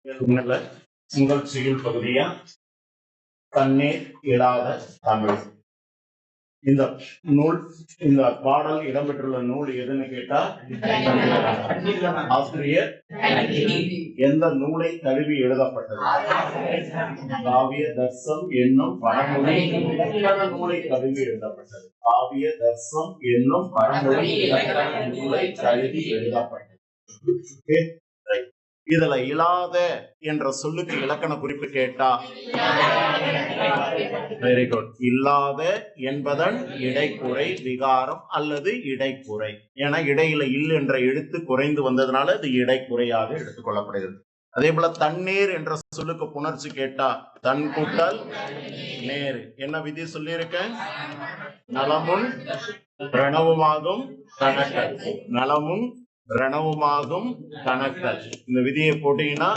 உங்கள் செயல் பகுதியா தண்ணீர் இடாத தமிழ். இந்த நூல், இந்த பாடல் இடம்பெற்றுள்ள நூல் எதுன்னு கேட்டா, ஆசிரியர் எந்த நூலை தழுவி எழுதப்பட்டது? காவிய தர்சம் என்னும் பழமொழி நூலை தழுவி எழுதப்பட்டது. காவிய தர்சம் என்னும் பழமொழி நூலை தழுவி எழுதப்பட்டது. இதுல இல்லாத என்ற சொல்லுக்கு இலக்கண குறிப்பு கேட்டா, வெரி குட். இல்லாத என்பதன் இடைக்குறை விகாரம் அல்லது இடைக்குறை. ஏன்னா இடையில இல் என்ற எழுத்து குறைந்து வந்ததுனால இது இடைக்குறையாக எடுத்துக் கொள்ளப்படுகிறது. அதே போல தண்ணீர் என்ற சொல்லுக்கு புணர்ச்சி கேட்டா, தன் கூட்டல் நேர். என்ன விதி சொல்லியிருக்கேன்? நலமும் பிரணவமாகும் கணக்கல். நலமும் பிரணவமாகும் கணக்கல். இந்த விதியை போட்டீங்கன்னா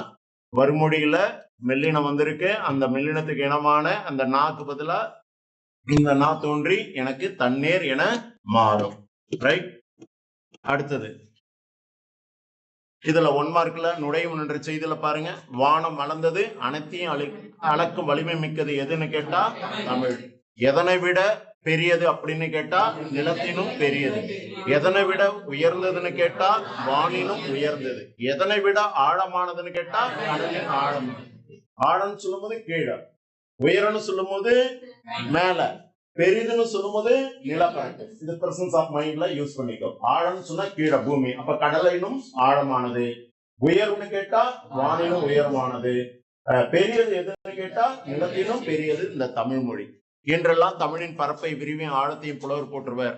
வறுமொழியில மெல்லினம் வந்திருக்கு. அந்த மெல்லினத்துக்கு இனமான அந்த நாக்கு பதிலா இந்த நா தோன்றி எனக்கு தண்ணீர் என மாறும். ரைட். அடுத்தது இதுல 1 மார்க்ல நுழையும் என்ற செய்தியில பாருங்க, வானம் அளந்தது அனைத்தையும் அளக்கும் வலிமை மிக்கது எதுன்னு கேட்டா தமிழ். எதனை விட பெரியது அப்படின்னு கேட்டா நிலத்தினும் பெரியது. எதனை விட உயர்ந்ததுன்னு கேட்டா வானினும் உயர்ந்தது. எதனை விட ஆழமானதுன்னு கேட்டா கடலின் ஆழம். ஆழம் சொல்லும் போது கீழே, உயரம்னு சொல்லும் போது மேல, பெரிதுன்னு சொல்லும் போது நிலப்பரப்பு. இது பிரசன்ஸ் ஆஃப் மைண்ட்ல யூஸ் பண்ணிக்கோ. ஆழம் சொன்னா கீழே பூமி, அப்ப கடலினும் ஆழமானது. உயர்வுன்னு கேட்டா வானினும் உயரமானது. பெரியது எதுன்னு கேட்டா நிலத்தினும் பெரியது இந்த தமிழ் மொழி என்றெல்லாம் தமிழின் பரப்பை விரிவையும் ஆழத்தையும் புலவர் போற்றுவர்.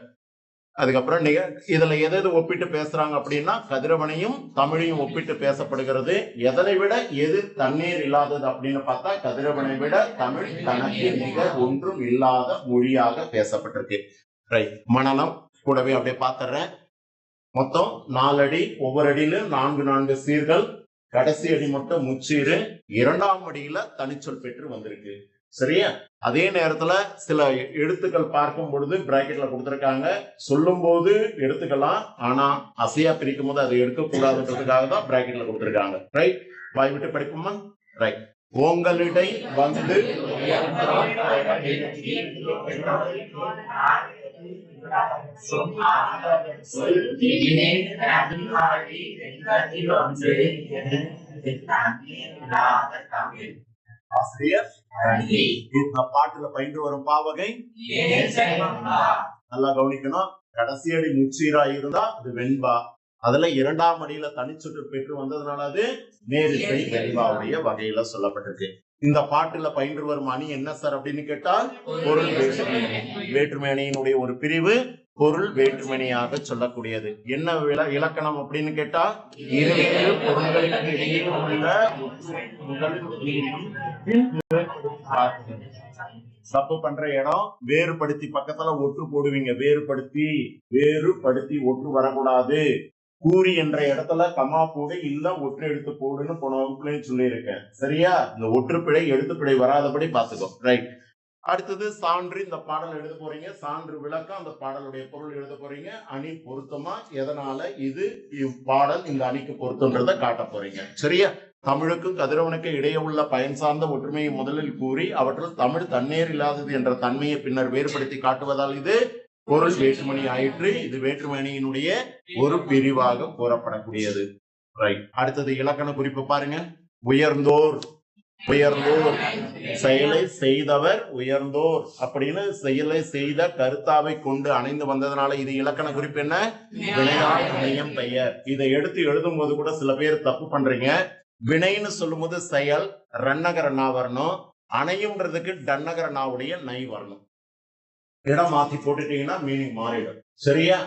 அதுக்கப்புறம் இதுல எது ஒப்பிட்டு பேசுறாங்க அப்படின்னா கதிரவனையும் தமிழையும் ஒப்பிட்டு பேசப்படுகிறது. எதனை விட எது தண்ணீர் இல்லாதது அப்படின்னு பார்த்தா கதிரவனை விட தமிழ் தனக்கு நிகர் ஒன்றும் இல்லாத மொழியாக பேசப்பட்டிருக்கு. ரைட். மனநலம் கூடவே அப்படியே பார்த்துறேன். மொத்தம் 4 அடி, ஒவ்வொரு அடியிலும் 4 சீர்கள், கடைசி அடி மட்டும் முச்சீரு, 2ஆம் அடியில தனிச்சொல் பெற்று வந்திருக்கு. சரியா? அதே நேரத்துல சில எழுத்துக்கள் பார்க்கும் பொழுது பிராக்கெட்ல கொடுத்திருக்காங்க. சொல்லும் போது எடுத்துக்கலாம், ஆனா அசையா பிரிக்கும் போது அதை எடுக்க கூடாதுன்றதுக்காக தான் பிராக்கெட்ல கொடுத்திருக்காங்க. ரைட். வாய் விட்டு படிக்குமா? ரைட். உங்களிடை வந்து ஆசிரியர் இந்த பாட்டுல பயின்று வரும் பாவகை நல்லா கவனிக்கணும். கடைசி அடி முச்சீரா இருந்தா அது வெண்பா. அதுல 2ஆம் அடியில தனிச்சுற்று பெற்று வந்ததுனால அது நேரிசை வெண்பாவுடைய வகையில சொல்லப்பட்டிருக்கு. இந்த பாட்டுல பயின்று வரும் அணி என்ன சார் அப்படின்னு கேட்டால் பொருள் வேற்றுமணி. வேற்றுமணியினுடைய ஒரு பிரிவு பொருள் வேற்றுமணியாக சொல்லக்கூடியது. என்ன இலக்கணம் அப்படின்னு கேட்டா, இருவேறு பொருள்களுக்கு இடையே உள்ள தப்பு பண்ற இடம் வேறுபடுத்தி பக்கத்துல ஒற்று போடுவீங்க. வேறுபடுத்தி ஒற்று வரக்கூடாது. கூறி என்ற இடத்துல கமா போடு, இல்ல ஒற்று எடுத்து போடுன்னு போன வகுப்புலயும் சொல்லி இருக்கேன். சரியா? இந்த ஒற்றுப்பிழை எழுத்துப்பிழை வராதபடி பாத்துக்கோ. ரைட். அடுத்தது சான்று. இந்த பாடல் எழுத போறீங்க. சான்று விளக்கம், அந்த பாடலுடைய பொருள் எழுத போறீங்க. அணி பொருத்தமா, எதனால இது இப்பாடல் இந்த அணிக்கு பொருத்தன்றத காட்ட போறீங்க. சரியா? தமிழுக்கும் கதிரவனுக்கும் இடையே உள்ள பயன் சார்ந்த ஒற்றுமையை முதலில் கூறி அவற்றில் தமிழ் தண்ணீர் இல்லாதது என்ற தன்மையை பின்னர் வேறுபடுத்தி காட்டுவதால் இது பொருள் வேற்றுமணி ஆயிற்று. இது வேற்றுமணியினுடைய ஒரு பிரிவாக கூறப்படக்கூடியது. ரைட். அடுத்தது இலக்கண குறிப்பு பாருங்க. உயர்ந்தோர். செயலை செய்தவர் உயர்ந்தோர் அப்படின்னு செயலை செய்த கருத்தாவை கொண்டு அணைந்து வந்ததுனால இது இலக்கண குறிப்பு என்ன? வினையால் அணையம் பெயர். இதை எடுத்து எழுதும் போது கூட சில பேர் தப்பு பண்றீங்க. வினைன்னு சொல்லும் போது செயல் ரன்னகர நா வரணும். அணையும்ன்றதுக்கு டன்னகர நாவுடைய நை வரணும். இடம் மாத்தி போட்டுட்டீங்கன்னா மீனிங் மாறிடும். சரியா?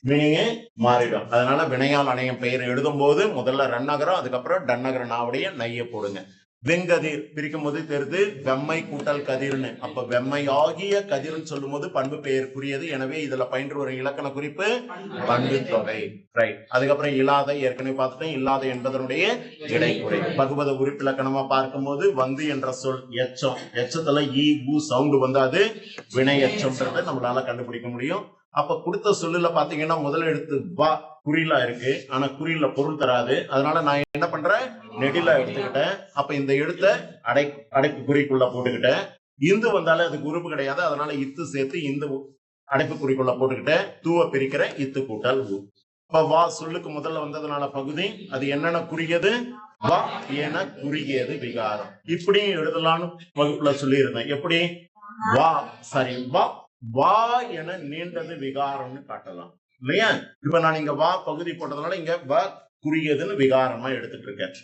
மீனிங்கே மாறிடும். அதனால வினையால் அணையம் பெயர் எழுதும் போது முதல்ல ரன்னகரம், அதுக்கப்புறம் டன்னகர நாவுடைய நைய போடுங்க. வெங்கதிர் பிரிக்கும் போது தெரிது வெம்மை கூட்டல் கதிர்னு. அப்ப வெம்மை ஆகிய கதிர்னு சொல்லும் போது பண்பு பெயருக்குரியது. எனவே இதுல பயின்று வரும் இலக்கண குறிப்பு பண்பு தொகை. ரைட். அதுக்கப்புறம் இல்லாத ஏற்கனவே பார்த்துட்டேன். இல்லாத என்பதனுடைய இடைக்குறை. பகுபத உறுப்பிலக்கணமா பார்க்கும் போது வந்து என்ற சொல் எச்சம். எச்சத்துல ஈ பூ சவுண்டு வந்து அது வினை எச்சம்ன்றத நம்மளால கண்டுபிடிக்க முடியும். அப்ப கொடுத்த சொல்லுல பாத்தீங்கன்னா முதல் எழுத்து வா குறிலா இருக்கு, ஆனா குறியில பொருள் தராது. அதனால நான் என்ன பண்றேன், நெடிலா எடுத்துக்கிட்டேன். அப்ப இந்த எழுத்தை அடைப்பு குறிக்குள்ள போட்டுக்கிட்டேன். இந்து வந்தாலே அது உறுப்பு கிடையாது, அதனால இத்து சேர்த்து இந்த அடைப்பு குறிக்குள்ள போட்டுக்கிட்டேன். தூவ பிரிக்கிறேன், இத்து கூட்டல் ஊ. இப்ப வா சொல்லுக்கு முதல்ல வந்ததுனால பகுதி, அது என்னென்ன குறியது, வா என குறுகியது விகாரம். இப்படியும் எழுதலாம்னு வகுப்புல சொல்லி இருந்தேன். எப்படி வா சாரி வா வா என நீண்டது விகாரம்னு காட்டலாம் இல்லையா? இப்ப நான் இங்க வா பகுதி போட்டதுனால இங்க வ குறுகியதுன்னு விகாரமா எடுத்துட்டு இருக்கேன்.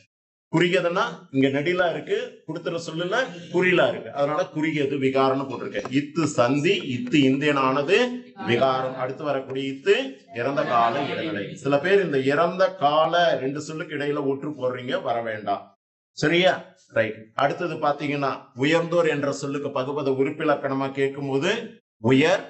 குறியதுன்னா இங்க நெடிலா இருக்கு, கொடுத்துற சொல்லுல குறிலா இருக்கு, அதனால குறுகியது விகாரம்னு போட்டிருக்கேன். இத்து சந்தி, இத்து இந்தியனானது விகாரம். அடுத்து வரக்கூடிய இத்து இறந்த கால இடைநிலை. சில பேர் இந்த இறந்த கால ரெண்டு சொல்லுக்கு இடையில ஒற்று போடுறீங்க, வர வேண்டாம். சரியா? ரைட். அடுத்தது பாத்தீங்கன்னா உயர்ந்தோர் என்ற சொல்லுக்கு பகுபத உறுப்பிலக்கணமா கேட்கும் போது உயர்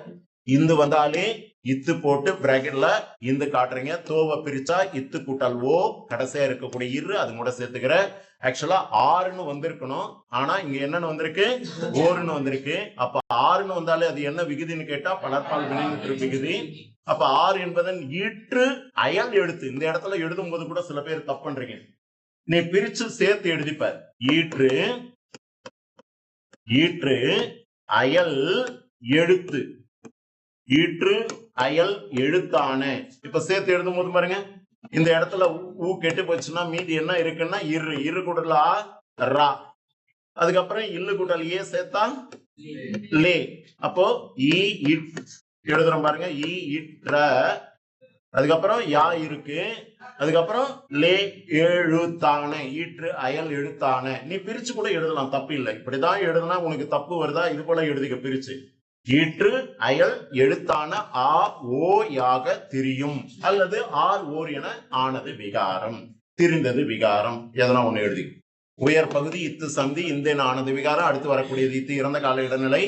இந்து வந்தாலே இத்து போட்டு பிராக்கெட்ல இந்து காட்டுறீங்க. தோவை பிரிச்சா இத்து கூட்டல் ஓ, கடைசியா இருக்கக்கூடிய இரு அது கூட சேர்த்துக்கிற. ஆக்சுவலா ஆறுன்னு வந்திருக்கணும், ஆனா இங்க என்னன்னு வந்திருக்கு, ஓருன்னு வந்திருக்கு. அப்ப ஆறுன்னு வந்தாலே அது என்ன விகுதின்னு கேட்டா பலர்பால் வினைமுற்று விகுதி. அப்ப ஆறு என்பதன் ஈற்று அயல் எழுத்து. இந்த இடத்துல எழுதும் போது கூட சில பேர் தப்பு பண்றீங்க, நீ பிரிச்சு சேர்த்து எழுதிப்பார். ஈற்று ஈற்று அயல் எழுத்து, ஈற்று அயல் எழுத்தான. இப்ப சேர்த்து எழுதும் போது பாருங்க, இந்த இடத்துல ஊ கெட்டு போச்சுன்னா மீதி என்ன இருக்குன்னா இரு, இரு கூட்டல் ஆ ரா, அதுக்கப்புறம் இல்லு கூட்டல் ஏ சேர்த்தா லே. அப்போ ஈ எழுதுறோம் பாருங்க, ஈ இற்ற, அதுக்கப்புறம் யா இருக்கு, அதுக்கப்புறம் லே எழுத்தான, ஈற்று அயல் எழுத்தான. நீ பிரிச்சு கூட எழுதலாம், தப்பு இல்லை. இப்படிதான் எழுதுனா உனக்கு தப்பு வருதா, இது போல எழுதிக்க பிரிச்சு. ஈற்று அயல் எழுத்தான ஆ ஓ யாக திரியும், அல்லது ஆர் ஓர் என ஆனது விகாரம், திரிந்தது விகாரம். எதனா ஒண்ணு எழுதி. உயர் பகுதி இத்து சந்தி இந்தேன் ஆனது விகாரம். அடுத்து வரக்கூடியது இத்து இறந்த கால இடைநிலை.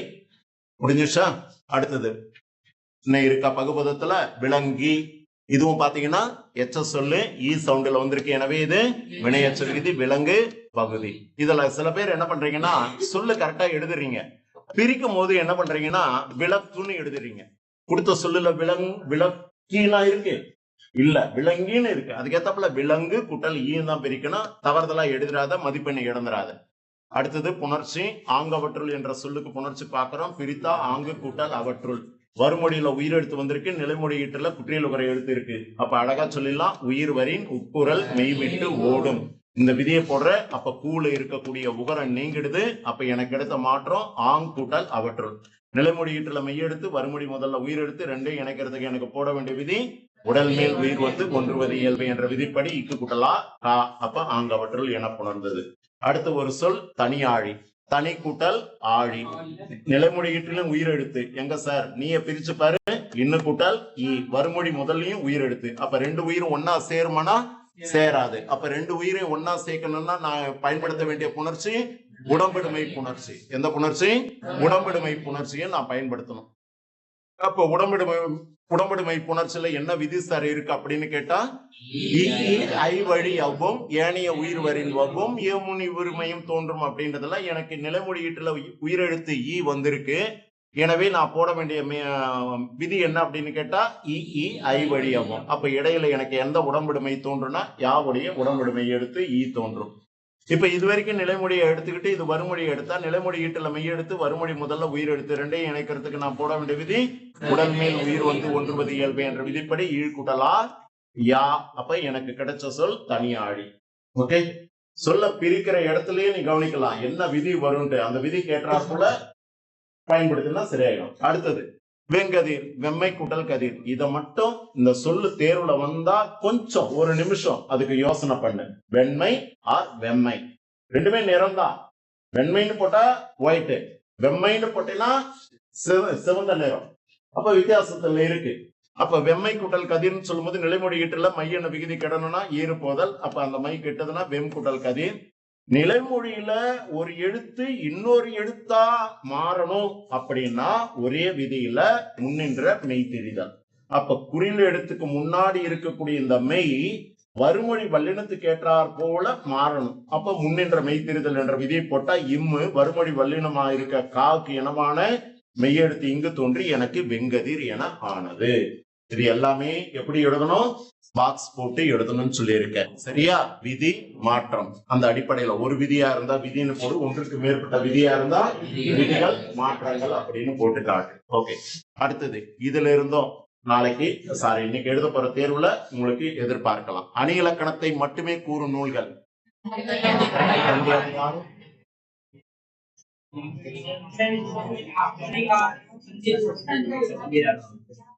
முடிஞ்சிச்சா? அடுத்தது என்ன இருக்கா பகுபதத்துல, விலங்கி. இதுவும் பாத்தீங்கன்னா எச்ச சொல்லு ஈ சவுண்ட்ல வந்திருக்கு, எனவே இது வினையச்ச விகுதி, விலங்கு பகுதி. இதுல சில பேர் என்ன பண்றீங்கன்னா சொல்லு கரெக்டா எழுதுறீங்க, பிரிக்கும் போது என்ன பண்றீங்கன்னா விளக்குன்னு எழுதுறீங்க. கொடுத்த சொல்லுல விளக்கிலாம் இருக்கு இல்ல, விலங்கின்னு இருக்கு. அதுக்கேத்தாப்புல விலங்கு குட்டல் ஈன்னு தான் பிரிக்கணும். தவறுதலா எழுதுறாத, மதிப்பெண்ணை இழந்துராத. அடுத்தது புணர்ச்சி. ஆங்கவற்றுள் என்ற சொல்லுக்கு புணர்ச்சி பாக்குறோம். பிரித்தா ஆங்கு கூட்டல் அவற்றுள். வருமொழியில உயிரெழுத்து வந்திருக்கு, நிலைமொழி ஈட்டுல குற்றியல் உரை எழுத்து இருக்கு. அப்ப அழகா சொல்லிடலாம், உயிர் வரின் உட்குரல் மெய்விட்டு ஓடும். இந்த விதியை போடுற, அப்ப கூல இருக்கக்கூடிய உகரம் நீங்கிடுது. அப்ப எனக்கு எடுத்த மாற்றம் ஆங் கூட்டல் அவற்றுள். நிலைமொழி ஈட்டுல மெய்யெடுத்து, வருமொழி முதல்ல உயிரெடுத்து, ரெண்டையும் இணைக்கிறதுக்கு எனக்கு போட வேண்டிய விதி உடல் மேல் உயிர் வந்து ஒன்றுவது இயல்பு என்ற விதிப்படி இக்கு கூட்டலா கா. அப்ப ஆங்கவற்றுள் என புணர்ந்தது. அடுத்து ஒரு சொல் தனியாழி. தனி கூட்டல் ஆழி. நிலைமொழி ஈட்டிலும் உயிரெழுத்து. எங்க சார் நீய பிரிச்சு பாரு, இன்னு கூட்டல் ஈ. வருமொழி முதல்லையும் உயிரெழுத்து. அப்ப ரெண்டு உயிரும் ஒன்னா சேருமானா சேராது. அப்ப ரெண்டு உயிரையும் ஒன்னா சேர்க்கணும்னா நான் பயன்படுத்த வேண்டிய புணர்ச்சி உடம்பெடுமை புணர்ச்சி. எந்த புணர்ச்சி? உடம்பெடுமை புணர்ச்சியை நான் பயன்படுத்தணும். அப்ப உடம்படுமை புணர்ச்சியில என்ன விதி சார் இருக்கு அப்படின்னு கேட்டா, ஐ வழி அவ்வும் ஏனைய உயிர் வரின் வவ்வும் ஏமுனி உரிமையும் தோன்றும் அப்படின்றதுல எனக்கு நிலைமொழி ஈட்டுல உயிரெழுத்து ஈ வந்திருக்கு. எனவே நான் போட வேண்டிய விதி என்ன அப்படின்னு கேட்டா இ ஐ வழி அவ்வும். அப்ப இடையில எனக்கு எந்த உடம்படுமை தோன்றும்னா யாவுடைய உடம்படுமை எடுத்து ஈ தோன்றும். இப்ப இது வரைக்கும் நிலைமொழியை எடுத்துக்கிட்டு இது வருமொழியை எடுத்தா, நிலைமொழி ஈட்டுல மெய்யெடுத்து வருமொழி முதல்ல உயிர் எடுத்து ரெண்டையும் இணைக்கிறதுக்கு நான் போட வேண்டிய விதி உடல் மேல் உயிர் வந்து ஒன்றுவது இயல்பு என்ற விதிப்படி ஈழ்குட்டலா யா. அப்ப எனக்கு கிடைச்ச சொல் தனியாழி. ஓகே, சொல்ல பிரிக்கிற இடத்துலயே நீ கவனிக்கலாம் என்ன விதி வரும்ட்டு. அந்த விதி கேட்டாப்புல பயன்படுத்தினா சரியாயிடும். அடுத்தது வெங்கதிர், வெம்மை கூட்டல் கதிர். இதை மட்டும் இந்த சொல்லு தேர்வுல வந்தா கொஞ்சம் ஒரு நிமிஷம் அதுக்கு யோசனை பண்ணு. வெண்மை ஆர் வெம்மை ரெண்டுமே நிறம் தான். வெண்மைன்னு போட்டா ஒயிட், வெம்மைன்னு போட்டீங்கன்னா சிவந்த நிறம். அப்ப வித்தியாசத்துல இருக்கு. அப்ப வெம்மை கூட்டல் கதிர்னு சொல்லும் போது நிலைமொழி ஈட்டுல மையன விகுதி கெடணும்னா ஈறு போதல். அப்ப அந்த மை கெட்டதுன்னா வெம் கூட்டல் கதிர். நிலைமொழியில ஒரு எழுத்து இன்னொரு எழுத்தா மாறணும் அப்படின்னா ஒரே விதியில முன்னின்ற மெய் தெரிதல். அப்ப குறில் எழுத்துக்கு முன்னாடி இருக்கக்கூடிய இந்த மெய் வருமொழி வல்லினத்துக்கு ஏற்றாற் போல மாறணும். அப்ப முன்னின்ற மெய் தெரிதல் என்ற விதியை போட்டா இம்மு வருமொழி வல்லினமா இருக்க காக்கு இனமான மெய்யெழுத்து இங்கு தோன்றி எனக்கு வெங்கதிர் என ஆனது. இது எல்லாமே எப்படி எழுதணும்? பாக்ஸ் போட்டு எழுதணும்னு சொல்லியிருக்கேன். சரியா? விதி மாற்றம் அந்த அடிப்படையில ஒரு விதியா இருந்தா விதின்னு போடு, ஒன்றுக்கு மேற்பட்ட விதியா இருந்தா விதிகள் மாற்றங்கள் அப்படின்னு போட்டு காட்டு. ஓகே, அடுத்தது இதுல இருந்தும் நாளைக்கு இன்னைக்கு எழுத போற தேர்வுல உங்களுக்கு எதிர்பார்க்கலாம். அணி இலக்கணத்தை மட்டுமே கூறும் நூல்கள்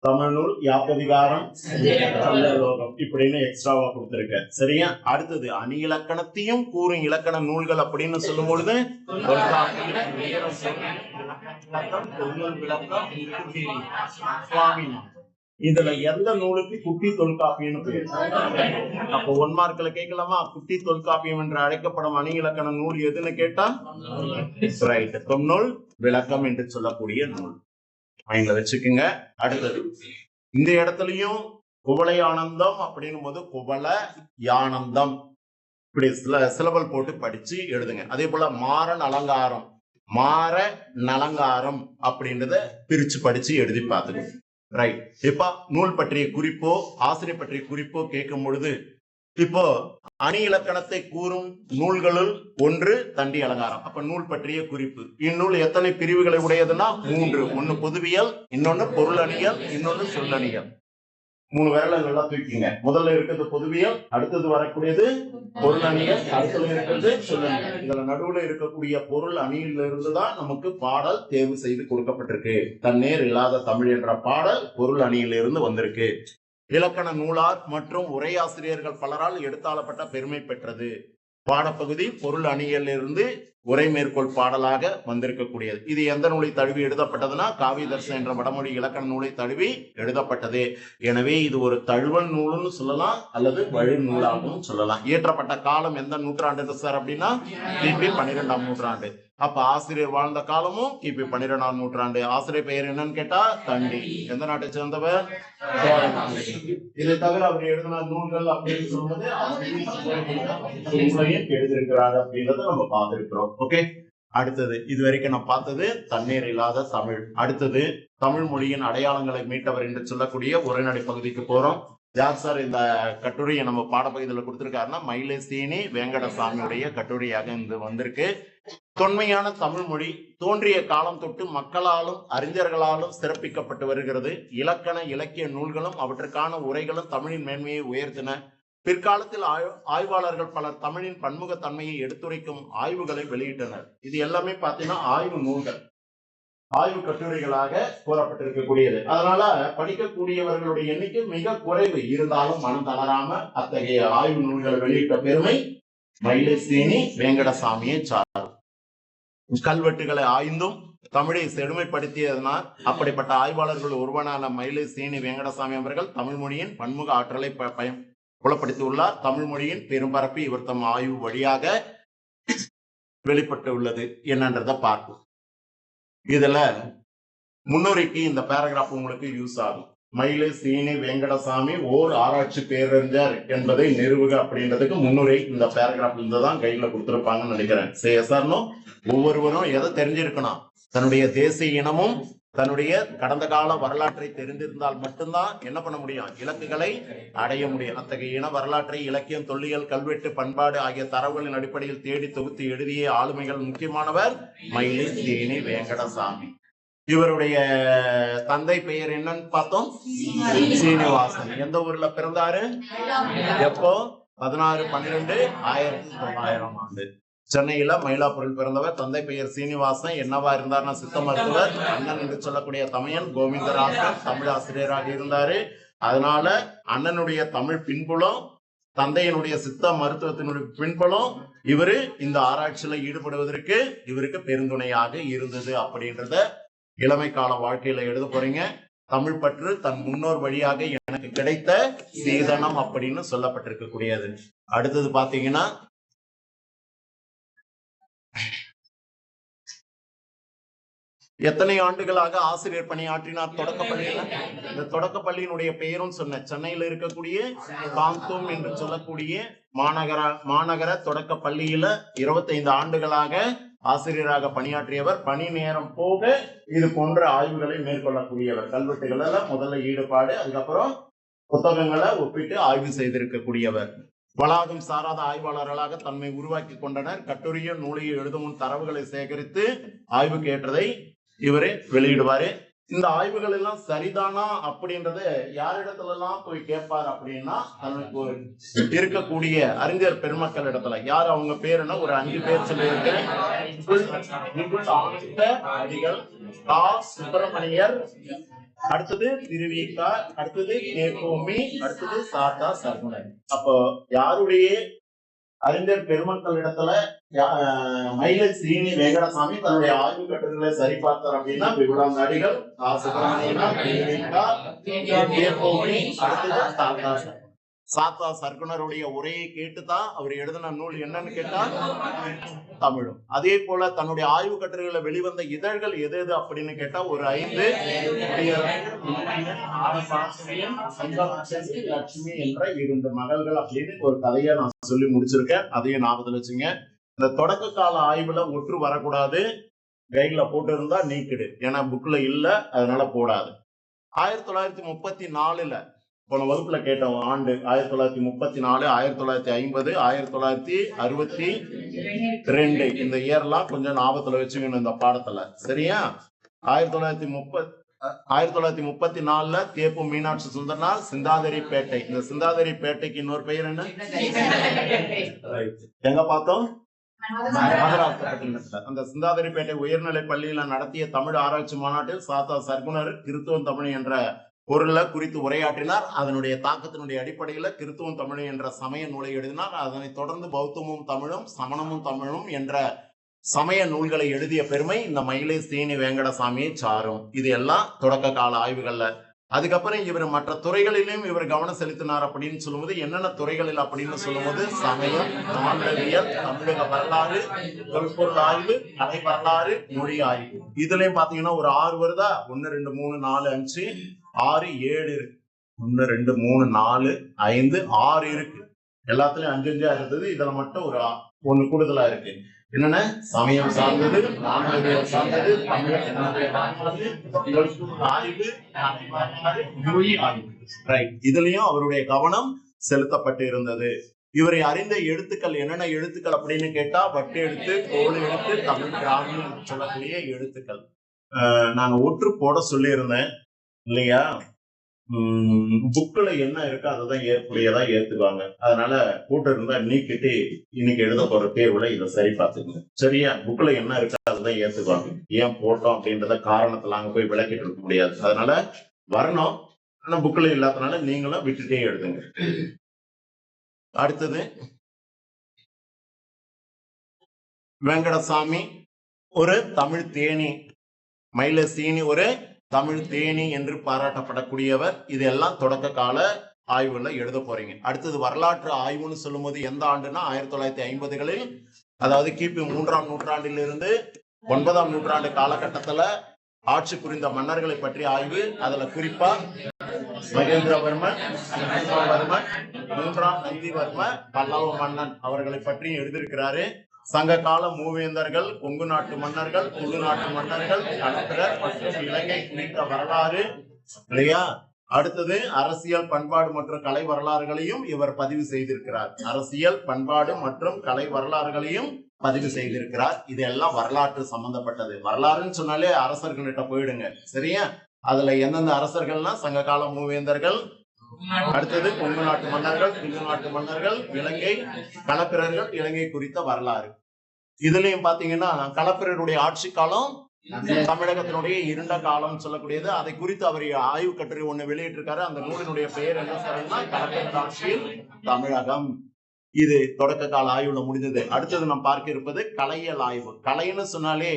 தமிழ் நூல், யாப்பதிகாரம், இப்படின்னு எக்ஸ்ட்ராவா கொடுத்திருக்க. சரியா? அடுத்தது அணி இலக்கணத்தையும் கூறும் இலக்கண நூல்கள் அப்படின்னு சொல்லும் பொழுது இதுல எந்த நூலுக்கு குட்டி தொல்காப்பியம்னு பேர்? அப்போ 1 மார்க்ல கேட்கலாமா? குட்டி தொல்காப்பியம் என்று அழைக்கப்படும் அணி இலக்கண நூல் எதுன்னு கேட்டா ரைட், தொன்னூல் விளக்கம் என்று சொல்லக்கூடிய நூல். மைண்ட்ல வச்சுக்குங்க. அடுத்தது இந்த இடத்துலயும் குவளை ஆனந்தம் அப்படின்னும் போது குவள யானந்தம் இப்படி சிலபல் போட்டு படிச்சு எழுதுங்க. அதே போல மாறன் அலங்காரம், மாற நலங்காரம் அப்படின்றத பிரிச்சு படிச்சு எழுதி பார்த்துங்க. ரைட். இப்ப நூல் பற்றிய குறிப்போ ஆசிரியர் பற்றிய குறிப்போ கேட்கும் பொழுது இப்போ அணி இலக்கணத்தை கூறும் நூல்களுள் ஒன்று தண்டி அலங்காரம். அப்ப நூல் பற்றிய குறிப்பு. இந்நூல் எத்தனை பிரிவுகளை உடையதுன்னா 3. ஒன்னு பொதுவியல், இன்னொன்னு பொருள் அணியல், இன்னொன்னு சொல்லணியல். 3 விரலை நல்லா தூக்கிங்க. முதல்ல இருக்கிறது பொதுவியல், அடுத்தது வரக்கூடியது பொருள் அணியல், அடுத்தது இருக்கிறது சொல்லணியல். இதுல நடுவுல இருக்கக்கூடிய பொருள் அணியில இருந்துதான் நமக்கு பாடல் தேர்வு செய்து கொடுக்கப்பட்டிருக்கு. தன்னேர் இல்லாத தமிழ் என்ற பாடல் பொருள் அணியிலிருந்து வந்திருக்கு. இலக்கண நூலார் மற்றும் உரையாசிரியர்கள் பலரால் எடுத்தாளப்பட்ட பெருமை பெற்றது. பாடப்பகுதி பொருள் அணியிலிருந்து உரை மேற்கோள் பாடலாக வந்திருக்கக்கூடியது. இது எந்த நூலை தழுவி எழுதப்பட்டதுன்னா காவியதர்சன் என்ற வடமொழி இலக்கண நூலை தழுவி எழுதப்பட்டது. எனவே இது ஒரு தழுவல் நூல்னு சொல்லலாம் அல்லது வழி நூலாகவும் சொல்லலாம். இயற்றப்பட்ட காலம் எந்த நூற்றாண்டு சார் அப்படின்னா கிபி 12ஆம் நூற்றாண்டு. அப்ப ஆசிரியர் வாழ்ந்த காலமும் கிபி 12ஆம் நூற்றாண்டு. ஆசிரியர் பெயர் என்னன்னு கேட்டா தண்டி. எந்த நாட்டை சேர்ந்தவர்? இதை தவிர அவர் எழுதின நூல்கள் அப்படின்னு சொல்லும்போது எழுதியிருக்கிறார் அப்படின்றத நம்ம பார்த்திருக்கிறோம். ஓகே, அடுத்தது இது வரைக்கும் நான் பார்த்தது தண்ணீர் இல்லாத தமிழ். அடுத்தது தமிழ் மொழியின் அடையாளங்களை மீட்டவர் என்று சொல்லக்கூடிய உரைநடை பகுதிக்கு போறோம். யார் சார் இந்த கட்டுரையை நம்ம பாடப்பகுதியில் கொடுத்திருக்காருன்னா மயிலை சீனி வேங்கடசாமியுடைய கட்டுரையாக இந்த வந்திருக்கு. தொன்மையான தமிழ் மொழி தோன்றிய காலம் தொட்டு மக்களாலும் அறிஞர்களாலும் சிறப்பிக்கப்பட்டு வருகிறது. இலக்கண இலக்கிய நூல்களும் அவற்றுக்கான உரைகளும் தமிழின் மேன்மையை உயர்த்தின. பிற்காலத்தில் ஆய்வாளர்கள் பலர் தமிழின் பன்முகத்தன்மையை எடுத்துரைக்கும் ஆய்வுகளை வெளியிட்டனர். இது எல்லாமே பார்த்தீங்கன்னா ஆய்வு நூல்கள், ஆய்வு கட்டுரைகளாக கூறப்பட்டிருக்கக்கூடியது. அதனால படிக்கக்கூடியவர்களுடைய எண்ணிக்கை மிக குறைவு. இருந்தாலும் மனம் தளராம அத்தகைய ஆய்வு நூல்களை வெளியிட்ட பெருமை மயிலை சீனி வேங்கடசாமியை சாரும். கல்வெட்டுகளை ஆய்ந்தும் தமிழை செழுமைப்படுத்தியதனால் அப்படிப்பட்ட ஆய்வாளர்கள் ஒருவனான மயிலை சீனி வேங்கடசாமி அவர்கள் தமிழ் மொழியின் பன்முக ஆற்றலை புலப்படுத்தியுள்ளார். தமிழ் மொழியின் பெரும்பரப்பு இவர் தம் ஆய்வு வழியாக வெளிப்பட்டு உள்ளது என்னன்றத பார்ப்போம். இதுல முன்னுரைக்கு இந்த பேராகிராஃப் உங்களுக்கு யூஸ் ஆகும். மயிலை சீனி வேங்கடசாமி ஓர் ஆராய்ச்சி பேரறிஞர் என்பதை நிறுவுக அப்படின்றதுக்கு முன்னுரை இந்த பேராகிராஃப் இருந்துதான் கையில கொடுத்திருப்பாங்கன்னு நினைக்கிறேன். சேசர்னும் ஒவ்வொருவரும் எதை தெரிஞ்சிருக்கணும்? தன்னுடைய தேசிய இனமும் தன்னுடைய கடந்த கால வரலாற்றை தெரிந்திருந்தால் மட்டும்தான் என்ன பண்ண முடியும்? இலக்குகளை அடைய முடியும். அத்தகைய இன வரலாற்றை இலக்கியம், தொல்லியல், கல்வெட்டு, பண்பாடு ஆகிய தரவுகளின் அடிப்படையில் தேடி தொகுத்து எழுதிய ஆளுமைகள் முக்கியமானவர் மயிலை சீனி வேங்கடசாமி. இவருடைய தந்தை பெயர் என்னன்னு பார்த்தோம், சீனிவாசன். எந்த ஊர்ல பிறந்தாரு? எப்போ? 16/12/1900 சென்னையில மயிலாப்பூரில் பிறந்தவர். தந்தை பெயர் சீனிவாசன். என்னவா இருந்தார்னா சித்த மருத்துவர். அண்ணன் என்று சொல்லக்கூடிய தமையன் கோவிந்தராசன் தமிழ் ஆசிரியராக இருந்தாரு. அதனால அண்ணனுடைய தமிழ் பின்புலம், தந்தையினுடைய சித்த மருத்துவத்தினுடைய பின்புலம் இவரு இந்த ஆராய்ச்சியில ஈடுபடுவதற்கு இவருக்கு பெருந்துணையாக இருந்தது அப்படின்றத இளமை கால வாழ்க்கையில எழுத போறீங்க. தமிழ் பற்று தன் முன்னோர் வழியாக எனக்கு கிடைத்த சீதனம் அப்படின்னு சொல்லப்பட்டிருக்கக்கூடியது. அடுத்தது பாத்தீங்கன்னா எத்தனை ஆண்டுகளாக ஆசிரியர் பணியாற்றினார் தொடக்கப்பள்ளியில? இந்த தொடக்கப்பள்ளியினுடைய பெயரும் சொன்ன சென்னையில இருக்கக்கூடிய காந்தோம் என்று சொல்லக்கூடிய மாநகர தொடக்க பள்ளியில 25 ஆண்டுகளாக ஆசிரியராக பணியாற்றியவர். பணி நேரம் போக இது போன்ற ஆய்வுகளை மேற்கொள்ளக்கூடியவர். கல்வெட்டுகள்ல முதல்ல ஈடுபாடு, அதுக்கப்புறம் புத்தகங்களை ஒப்பிட்டு ஆய்வு செய்திருக்கக்கூடியவர். வளாகம் சாராத ஆய்வாளர்களாக தன்னை உருவாக்கி கொண்டனர். கட்டுரையும் நூலையும் எழுதும் தரவுகளை சேகரித்து ஆய்வுக்கு ஏற்றதை இவரே வெளியிடுவாரு. இந்த ஆய்வுகள் எல்லாம் சரிதானா அப்படின்றத யாரிடத்துல எல்லாம் போய் கேட்பார் அப்படின்னா, தனக்கு இருக்கக்கூடிய அறிஞர் பெருமக்கள் இடத்துல. யார் அவங்க பேருன்னா ஒரு 5 பேர் சொல்லியிருக்கேன். சுப்பிரமணியர், அடுத்தது திருவிக்கா, அடுத்தது கேகோமி, அடுத்தது சாத்தா சர்க்குணர். அப்போ யாருடைய அறிஞர் பெருமக்கள் இடத்துல மயிலை சீனி வெங்கடசாமி தன்னுடைய ஆய்வு கட்டுரைகளை சரி பார்த்தார் அப்படின்னா விகுடாம் அடிகள், சாத்தா சர்க்குணருடைய உரையை கேட்டுதான் அவர் எழுதின நூல் என்னன்னு கேட்டா தமிழும். அதே போல தன்னுடைய ஆய்வு கட்டுரைகளை வெளிவந்த இதழ்கள் எது எது அப்படின்னு கேட்டா ஒரு 5. லட்சுமி என்ற 2 மகள்கள் அப்படின்னு ஒரு கதையை நான் சொல்லி முடிச்சிருக்கேன். அதையும் ஞாபகத்துல வச்சுங்க. இந்த தொடக்க கால ஆய்வுல ஒற்று வரக்கூடாது. கைட்ல போட்டு இருந்தா நீக்கிடு, ஏன்னா புக்ல இல்ல, அதனால போடாது. 1934 போன வகுப்புல கேட்ட ஆண்டு 1934, 1950, 1962 இந்த இயர்லாம் கொஞ்சம் ஞாபகத்துல வச்சுக்கணும் இந்த பாடத்துல, சரியா? 1934 தேப்பு மீனாட்சி சுந்தரனார் சிந்தாதிரி பேட்டை. இந்த சிந்தாதிரி பேட்டைக்கு இன்னொரு பெயர் என்ன? எங்க பார்த்தோம்? அந்த சிந்தாதிரிப்பேட்டை உயர்நிலை பள்ளியில நடத்திய தமிழ் ஆராய்ச்சி மாநாட்டில் சாத்தா சர்க்குணர் கிறித்துவம் தமிழ் என்ற பொருளை குறித்து உரையாற்றினார். அதனுடைய தாக்கத்தினுடைய அடிப்படையில கிறித்துவம் தமிழ் என்ற சமய நூலை எழுதினார். அதனைத் தொடர்ந்து பௌத்தமும் தமிழும் சமணமும் தமிழும் என்ற சமய நூல்களை எழுதிய பெருமை இந்த மயிலை சீனி வெங்கடசாமியை சாரும். இது எல்லாம் தொடக்க கால ஆய்வுகள்ல. அதுக்கப்புறம் இவர் மற்ற துறைகளிலும் இவர் கவனம் செலுத்தினார் அப்படின்னு சொல்லும்போது, என்னென்ன துறைகளில் அப்படின்னு சொல்லும்போது, சமயம், மாநிலவியல், தமிழக வரலாறு, தொல்பொருள் ஆய்வு, கலை வரலாறு, மொழி ஆய்வு. இதுலயும் பாத்தீங்கன்னா ஒரு 6 வருதா? 1 2 3 4 5 6 7 இருக்கு. 1 2 3 4 5 6 இருக்கு. எல்லாத்துலயும் 5 5 இருந்தது. இதுல மட்டும் ஒரு 1 கூடுதலா இருக்கு. என்னன்னா சமயம் சார்ந்தது, மாநிலவியல் சார்ந்தது, தமிழக ஆய்வு, மொழி ஆய்வு. ரைட். இதுலயும் அவருடைய கவனம் செலுத்தப்பட்டு இருந்தது. இவரை அறிந்த எழுத்துக்கள் என்னென்ன எழுத்துக்கள் அப்படின்னு கேட்டா, வட்டு எழுத்து, கோல் எழுத்து, தமிழ் பிராமி சொல்லக்கூடிய எழுத்துக்கள். நாங்க ஒற்று போட சொல்லி இருந்தேன் இல்லையா? புக்ல என்ன இருக்கோ அதான் ஏற்புடையதா ஏத்துக்குவாங்க. அதனால கூட்டம் இருந்தா நீக்கிட்டு இன்னைக்கு எழுத போற தேர்வுல இதை சரி பார்த்துக்கோங்க, சரியா? புக்ல என்ன இருக்கோ அதுதான் ஏத்துக்குவாங்க. ஏன் போட்டோம் அப்படின்றத காரணத்துல அங்க போய் விளக்கிட்டு இருக்க முடியாது. அதனால வரணும், ஆனா புக்ல இல்லாதனால நீங்களும் விட்டுட்டே எழுதுங்க. அடுத்தது வெங்கடசாமி ஒரு தமிழ் தேனி, மயிலை சீனி ஒரு தமிழ் தேனி என்று பாராட்டப்படக்கூடியவர். இதெல்லாம் தொடக்க கால ஆய்வுல எழுத போறீங்க. அடுத்தது வரலாற்று ஆய்வுன்னு சொல்லும் போது எந்த ஆண்டுனா 1950களில், அதாவது கிபி 3ஆம் நூற்றாண்டிலிருந்து 9ஆம் நூற்றாண்டு காலகட்டத்துல ஆட்சி புரிந்த மன்னர்களை பற்றி ஆய்வு. அதுல குறிப்பா மகேந்திரவர்மன், 3ஆம் நந்திவர்ம, பல்லவ மன்னன் அவர்களை பற்றி எழுதியிருக்கிறாரு. சங்க கால மூவேந்தர்கள், கொங்கு நாட்டு மன்னர்கள், துளு நாட்டு மன்னர்கள், களப்பிரர் மற்றும் இலங்கை குறித்த வரலாறு இல்லையா? அடுத்தது அரசியல், பண்பாடு மற்றும் கலை வரலாறுகளையும் இவர் பதிவு செய்திருக்கிறார். அரசியல், பண்பாடு மற்றும் கலை வரலாறுகளையும் பதிவு செய்திருக்கிறார். இதெல்லாம் வரலாற்று சம்பந்தப்பட்டது. வரலாறுன்னு சொன்னாலே அரசர்கள்கிட்ட போயிடுங்க, சரியா? அதுல எந்தெந்த அரசர்கள்னா சங்க கால மூவேந்தர்கள், அடுத்தது கொங்கு நாட்டு மன்னர்கள், துளு நாட்டு மன்னர்கள், இலங்கை களப்பிரர்கள், இலங்கை குறித்த வரலாறு. இதுலயும் பாத்தீங்கன்னா களப்பிரருடைய ஆட்சி காலம் தமிழகத்தினுடைய இருண்ட காலம் சொல்லக்கூடியது. அதை குறித்து அவர் ஆய்வு கட்டுரை ஒண்ணு வெளியிட்டிருக்காரு. அந்த நூலினுடைய பெயர் என்ன சொல்றதுன்னா களப்பிரர் ஆட்சியில் தமிழகம். இது தொடக்க கால ஆய்வுல முடிஞ்சது. அடுத்தது நாம் பார்க்க இருப்பது கலையியல் ஆய்வு. கலைன்னு சொன்னாலே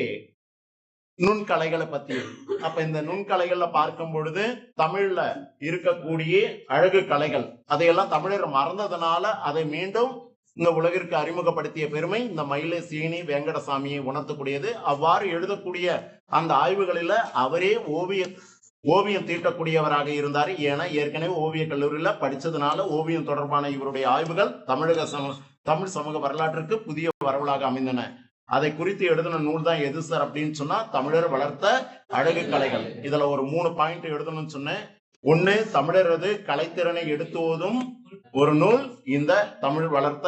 நுண்கலைகளை பத்தி. அப்ப இந்த நுண்கலைகள்ல பார்க்கும் பொழுது தமிழ்ல இருக்கக்கூடிய அழகு கலைகள் அதையெல்லாம் தமிழர் மறந்ததுனால அதை மீண்டும் இந்த உலகிற்கு அறிமுகப்படுத்திய பெருமை இந்த மயிலை சீனி வெங்கடசாமியை உணர்த்தக்கூடியது. அவ்வாறு எழுதக்கூடிய அந்த ஆய்வுகளில அவரே ஓவியம் தீட்டக்கூடியவராக இருந்தார். ஏன்னா ஏற்கனவே ஓவிய கல்லூரியில படிச்சதுனால ஓவியம் தொடர்பான இவருடைய ஆய்வுகள் தமிழ் சமூக வரலாற்றுக்கு புதிய வரவலாக அமைந்தன. அதை குறித்து எழுதின நூல் தான் எது சார் அப்படின்னு சொன்னா தமிழர் வளர்த்த அழகு கலைகள். இதுல ஒரு 3 பாயிண்ட் எழுதணும்னு சொன்னேன். ஒண்ணு, தமிழரது கலைத்திறனை எடுத்துவதும் ஒரு நூல் இந்த தமிழர் வளர்த்த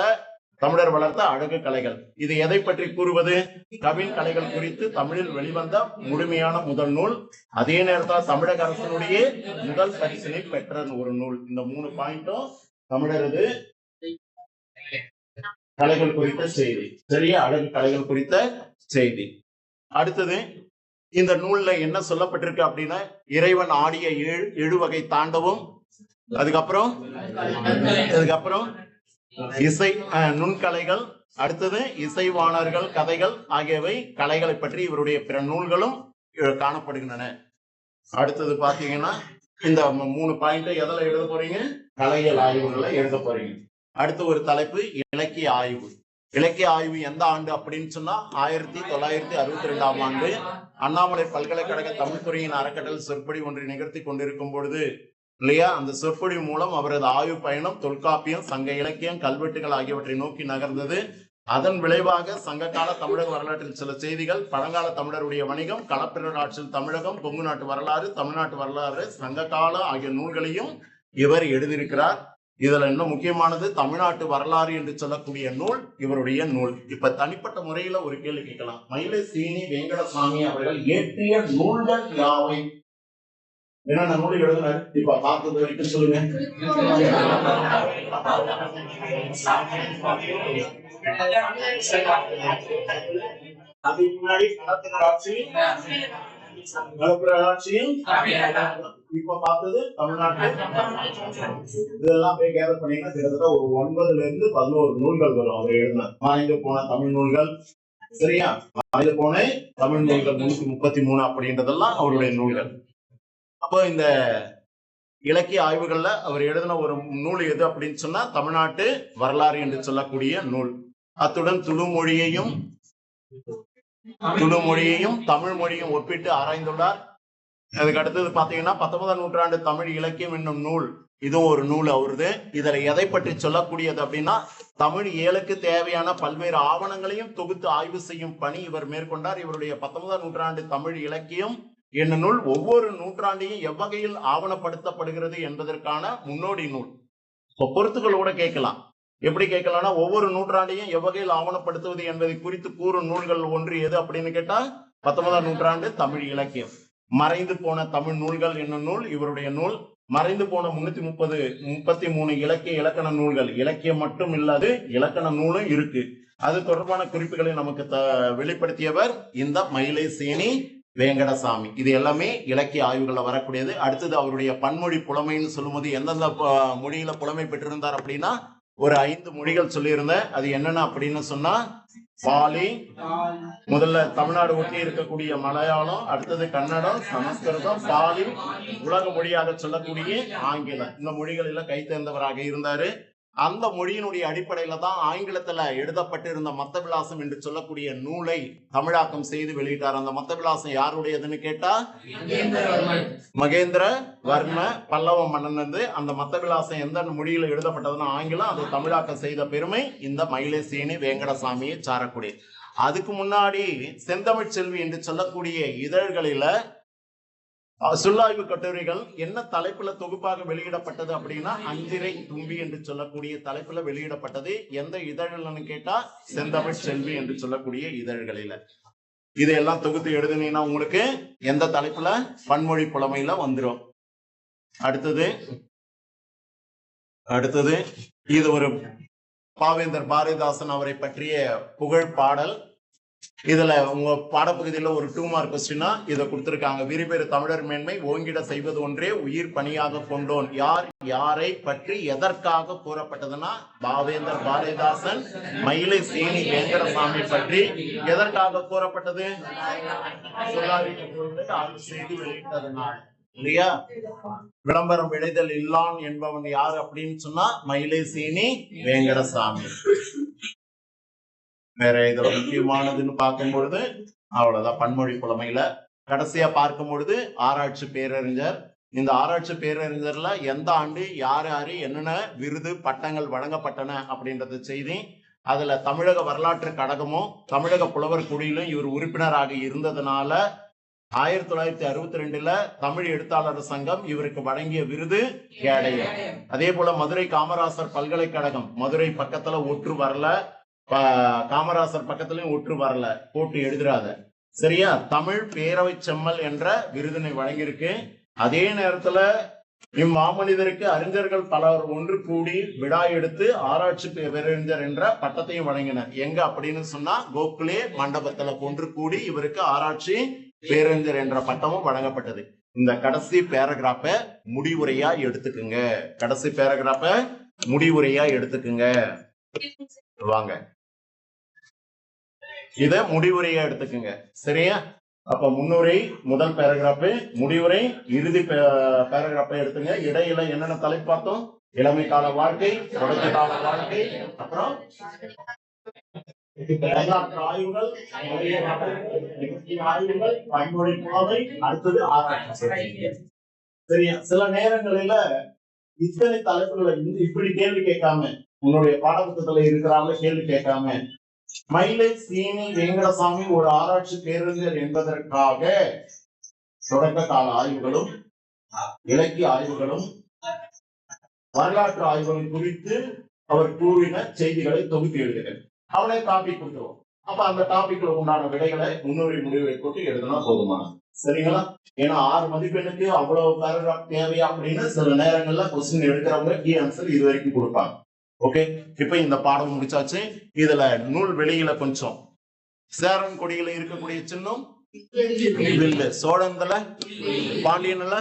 அழகு கலைகள். இது எதை பற்றி கூறுவது? கவின் கலைகள் குறித்து தமிழில் வெளிவந்த முழுமையான முதல் நூல். அதே நேரத்தில் தமிழக அரசனுடைய முதல் பரிசினை பெற்ற ஒரு நூல். இந்த 3 பாயிண்டும் தமிழரது கலைகள் குறித்த செய்தி. சரியா? அழகு கலைகள் குறித்த செய்தி. அடுத்தது, இந்த நூல்ல என்ன சொல்லப்பட்டிருக்கு அப்படின்னா, இறைவன் ஆடிய 7 வகை தாண்டவும், அதுக்கப்புறம் இசை நுண்கலைகள், அடுத்தது இசைவாணர்கள் கதைகள் ஆகியவை கலைகளை பற்றி இவருடைய பிற நூல்களும் காணப்படுகின்றன. அடுத்தது பாத்தீங்கன்னா இந்த 3 பாயிண்ட் எதில் எழுத போறீங்க? கலையியல் ஆய்வுகளை எழுத போறீங்க. அடுத்து ஒரு தலைப்பு இலக்கிய ஆய்வு. இலக்கிய ஆய்வு எந்த ஆண்டு அப்படின்னு சொன்னா 1962ஆம் ஆண்டு அண்ணாமலை பல்கலைக்கழக தமிழ்துறையின் அறக்கட்டளை சொற்பொழி ஒன்றை நிகழ்த்தி கொண்டிருக்கும் பொழுது இல்லையா, அந்த சொற்பொழி மூலம் அவரது ஆய்வு பயணம் தொல்காப்பியம், சங்க இலக்கியம், கல்வெட்டுகள் ஆகியவற்றை நோக்கி நகர்ந்தது. அதன் விளைவாக சங்ககால தமிழக வரலாற்றில் சில செய்திகள், பழங்கால தமிழருடைய வணிகம், களப்பிரர் ஆட்சியில் தமிழகம், கொங்கு நாட்டு வரலாறு, தமிழ்நாட்டு வரலாறு, சங்ககால ஆகிய நூல்களையும் இவர் எழுதியிருக்கிறார். இதுல இன்னும் முக்கியமானது தமிழ்நாட்டு வரலாறு என்று சொல்லக்கூடிய நூல் இவருடைய நூல். இப்ப தனிப்பட்ட முறையில ஒரு கேள்வி கேட்கலாம். மயிலை சீனி வெங்கடசாமி அவர்கள் இயற்றிய நூல்கள் யாவை? என்னென்ன நூல் எழுதினார்? இப்ப பார்த்தது வரைக்கும் சொல்லுங்க. அதுக்கு முன்னாடி ஆட்சியும் இப்ப பார்த்தது தமிழ்நாட்டு. இதெல்லாம் போய் கேதர் பண்ணீங்கன்னா கிட்டத்தட்ட ஒரு 9 இருந்து 11 நூல்கள் வரும் அவர் எழுதின. மறைந்து போன தமிழ் நூல்கள். சரியா? மறைந்து போன தமிழ் நூல்கள் 333 அப்படின்றதெல்லாம் அவருடைய நூல்கள். அப்போ இந்த இலக்கிய ஆய்வுகள்ல அவர் எழுதின ஒரு நூல் எது அப்படின்னு சொன்னா தமிழ்நாட்டு வரலாறு என்று சொல்லக்கூடிய நூல். அத்துடன் துளு மொழியையும் தமிழ் மொழியும் ஒப்பிட்டு ஆராய்ந்துள்ளார். அதுக்கு அடுத்தது பாத்தீங்கன்னா 19ஆம் நூற்றாண்டு தமிழ் இலக்கியம் என்னும் நூல், இதுவும் ஒரு நூல் அவருது. இதுல எதை பற்றி சொல்லக்கூடியது அப்படின்னா, தமிழ் இயலுக்கு தேவையான பல்வேறு ஆவணங்களையும் தொகுத்து ஆய்வு செய்யும் பணி இவர் மேற்கொண்டார். இவருடைய 19ஆம் நூற்றாண்டு தமிழ் இலக்கியம் என்னும் நூல் ஒவ்வொரு நூற்றாண்டையும் எவ்வகையில் ஆவணப்படுத்தப்படுகிறது என்பதற்கான முன்னோடி நூல். பொறுத்துக்களோட கேட்கலாம். எப்படி கேட்கலாம்னா, ஒவ்வொரு நூற்றாண்டையும் எவ்வகையில் ஆவணப்படுத்துவது என்பதை குறித்து கூறும் நூல்கள் ஒன்று எது அப்படின்னு கேட்டா 19ஆம் நூற்றாண்டு தமிழ் இலக்கியம். மறைந்து போன தமிழ் நூல்கள் என்னும் நூல் இவருடைய நூல். மறைந்து போன 333 இலக்கிய இலக்கண நூல்கள். இலக்கியம் மட்டும் இல்லாது இலக்கண நூலும் இருக்கு. அது தொடர்பான குறிப்புகளை நமக்கு வெளிப்படுத்தியவர் இந்த மயிலை சீனி வேங்கடசாமி. இது எல்லாமே இலக்கிய ஆய்வுகள்ல வரக்கூடியது. அடுத்தது அவருடைய பன்மொழி புலமைன்னு சொல்லும்போது எந்தெந்த மொழியில புலமை பெற்றிருந்தார் அப்படின்னா ஒரு 5 மொழிகள் சொல்லியிருந்தேன். அது என்னென்ன அப்படின்னு சொன்னா, பாலி, முதல்ல தமிழ்நாடு ஒட்டி இருக்கக்கூடிய மலையாளம், அடுத்தது கன்னடம், சமஸ்கிருதம், பாலி, உலக மொழியாக சொல்லக்கூடிய ஆங்கிலம். இந்த மொழிகளில கை தேர்ந்தவராக இருந்தாரு. அந்த மொழியினுடைய அடிப்படையில தான் ஆங்கிலத்துல எழுதப்பட்டிருந்த மத்த விலாசம் என்று சொல்லக்கூடிய நூலை தமிழாக்கம் செய்து வெளியிட்டார். அந்த மத்த விலாசம் யாருடையதுன்னு கேட்டா மகேந்திர வர்ம பல்லவ மன்னன். அந்த மத்த விலாசம் எந்த மொழியில எழுதப்பட்டதுன்னா ஆங்கிலம். அதை தமிழாக்கம் செய்த பெருமை இந்த மயிலை சீனி வேங்கடசாமியை சாரக்கூடிய. அதுக்கு முன்னாடி செந்தமிழ் செல்வி என்று சொல்லக்கூடிய இதழ்களில சொல்லாய்வு கட்டுரைகள் என்ன தலைப்புல தொகுப்பாக வெளியிடப்பட்டது அப்படின்னா அஞ்சிரை தும்பி என்று சொல்லக்கூடிய தலைப்புல வெளியிடப்பட்டது. எந்த இதழ்கள்னு கேட்டா செந்தமிழ் செல்வி என்று சொல்லக்கூடிய இதழ்களில. இதையெல்லாம் தொகுத்து எழுதுனீங்கன்னா உங்களுக்கு எந்த தலைப்புல பன்மொழி புலமையில வந்துடும். அடுத்தது இது ஒரு பாவேந்தர் பாரதிதாசன் அவரை பற்றிய புகழ் பாடல். இதுல உங்க பாடப்பகுதியில ஒரு 2 மார்க் கொஸ்டினா இதை கொடுத்திருக்காங்க. விரிபெரு தமிழர் மேன்மை ஓங்கிட செய்வது ஒன்றே உயிர் பணியாக கொண்டோன். யார் யாரை பற்றி எதற்காக கூறப்பட்டதுன்னா பாவேந்தர் பாரதிதாசன் மயிலை சீனி வேங்கடசாமி பற்றி எதற்காக கூறப்பட்டது? செய்தி வெளியிட்டதுனால இல்லையா? விளம்பரம் விளைதல் இல்லான் என்பவன் யார் அப்படின்னு சொன்னா மயிலை சீனி வேங்கடசாமி. வேற இதுல முக்கியமானதுன்னு பார்க்கும் பொழுது அவ்வளவுதான் பன்மொழி புலமையில. கடைசியா பார்க்கும் பொழுது ஆராய்ச்சி பேரறிஞர். இந்த ஆராய்ச்சி பேரறிஞர்ல எந்த ஆண்டு யார் யாரு என்னென்ன விருது பட்டங்கள் வழங்கப்பட்டன அப்படின்றது செய்தி. அதுல தமிழக வரலாற்று கழகமும் தமிழக புலவர் குடியிலும் இவர் உறுப்பினராக இருந்ததுனால 1962 தமிழ் எழுத்தாளர் சங்கம் இவருக்கு வழங்கிய விருது கேடயம். அதே போல மதுரை காமராசர் பல்கலைக்கழகம், மதுரை பக்கத்துல ஒற்று வரல, காமராசர் பக்கத்துலயும் ஒற்று வரல, போட்டு எழுதுறாத சரியா, தமிழ் பேரவை செம்மல் என்ற விருதினை வழங்கியிருக்கு. அதே நேரத்துல இம்மாமனிதருக்கு அறிஞர்கள் பலர் ஒன்று கூடி விழா எடுத்து ஆராய்ச்சி பேரறிஞர் என்ற பட்டத்தையும் வழங்கினர். எங்க அப்படின்னு சொன்னா கோகுலே மண்டபத்துல ஒன்று கூடி இவருக்கு ஆராய்ச்சி பேரறிஞர் என்ற பட்டமும் வழங்கப்பட்டது. இந்த கடைசி பேராகிராஃப முடிவுரையா எடுத்துக்குங்க. கடைசி பேராகிராஃப முடிவுரையா எடுத்துக்குங்க. வாங்க, இத முடிவுரையா எடுத்துக்குங்க சரியா. அப்ப முன்னுரை முதல் பேராகிராஃப், முடிவுரை இறுதி பேராகிராஃபை எடுத்துங்க. இடையில என்னென்ன தலைப்பு பார்த்தோம்? இளமை கால வாழ்க்கை, தொடக்க கால வாழ்க்கை, அப்புறம் ஆய்வுகள், பன்மொழி புலமை, அடுத்தது ஆராய்ச்சி சரியா. சில நேரங்களில இத்தனை தலைப்புகளை இப்படி கேள்வி கேட்காம, உன்னுடைய பாடப்புத்தகத்துல இருக்கிறாங்க கேள்வி கேட்காம, மயிலை சீனி வெங்கடசாமி ஒரு ஆராய்ச்சி பேரறிஞர் என்பதற்காக தொடக்க கால ஆய்வுகளும் இலக்கிய ஆய்வுகளும் வரலாற்று ஆய்வுகளும் குறித்து அவர் கூறின செய்திகளை தொகுத்து எழுதுகிறார். அவனை டாபிக் கொடுத்துருவோம். அப்ப அந்த டாபிக்ல உண்டான விடைகளை முன்னுரை முடிவை போட்டு எழுதுனா போதுமான சரிங்களா. ஏன்னா 6 மதிப்பெண்ணுக்கு அவ்வளவு பேராகிராஃப் தேவையா அப்படின்னு சில நேரங்கள்ல கொஸ்டின் எடுக்கிறவங்க கீ ஆன்சர் இது வரைக்கும் கொடுப்பாங்க. ஓகே, இப்ப இந்த பாடம் முடிச்சாச்சு. இதுல நூல் வெளியில கொஞ்சம் சேரன் கொடியில இருக்கக்கூடிய சின்னம் வில்லு, சோழன்ல பாண்டியன்ல,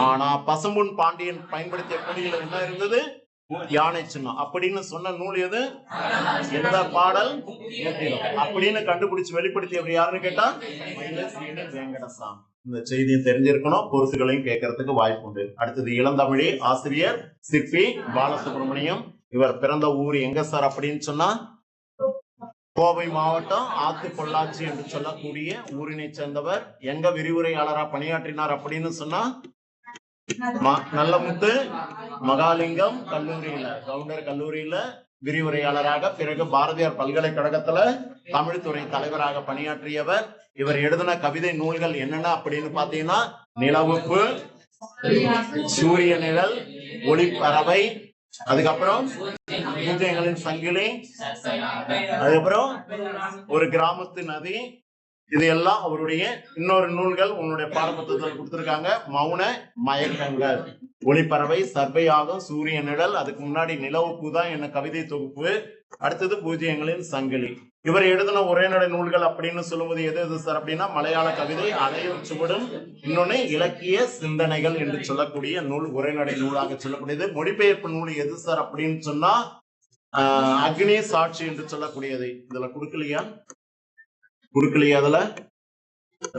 ஆனா பசும்பொன் பாண்டியன் பயன்படுத்திய கொடியில என்ன இருந்தது? யானை சின்னம். அப்படின்னு சொன்ன நூல் எது? எந்த பாடல் அப்படின்னு கண்டுபிடிச்சு வெளிப்படுத்தியவர் யாருன்னு கேட்டா வெங்கடசாமி. இந்த செய்தியை தெரிஞ்சிருக்கணும், பொறுத்துகளையும் கேட்கறதுக்கு வாய்ப்பு உண்டு. அடுத்தது இளந்தமிழி ஆசிரியர் சிற்பி பாலசுப்ரமணியம். இவர் பிறந்த ஊர் எங்க சார் அப்படின்னு சொன்னா கோவை மாவட்டம் ஆத்து பொள்ளாச்சி என்று சொல்லக்கூடிய ஊரினை சேர்ந்தவர். எங்க விரிவுரையாளரா பணியாற்றினார் அப்படின்னு சொன்னா நல்லமுத்து மகாலிங்கம் கல்லூரியில, கவுண்டர் கல்லூரியில விரிவுரையாளராக, பிறகு பாரதியார் பல்கலைக்கழகத்துல தமிழ் துறை தலைவராக பணியாற்றியவர். இவர் எழுதின கவிதை நூல்கள் என்னென்ன அப்படின்னு பாத்தீங்கன்னா நிலவுப்பு, சூரிய நிழல், ஒளிப்பறவை, அதுக்கப்புறம் பூஜ்யங்களின் சங்கிலி, அதுக்கப்புறம் ஒரு கிராமத்து நதி. இது எல்லாம் அவருடைய இன்னொரு நூல்கள் உன்னுடைய பாடப்புத்தகத்தில் கொடுத்திருக்காங்க. மௌன மயக்கங்கள், ஒளிப்பறவை, சர்வையாகும், சூரிய நிழல், அதுக்கு முன்னாடி நிலவுப்பு தான் என்ன கவிதை தொகுப்பு, அடுத்தது பூஜ்யங்களின் சங்கிலி. இவர் எழுதின உரைநடை நூல்கள் அப்படின்னு சொல்லும்போது எது எது சார் அப்படின்னா மலையாள கவிதை அலையும் சுவடும், இன்னொன்னு இலக்கிய சிந்தனைகள் என்று சொல்லக்கூடிய நூல் உரைநடை நூலாக சொல்லக்கூடியது. மொழிபெயர்ப்பு நூல் எது சார் அப்படின்னு சொன்னா அக்னி சாட்சி என்று சொல்லக்கூடியது. இதுல குடுக்கலையா அதுல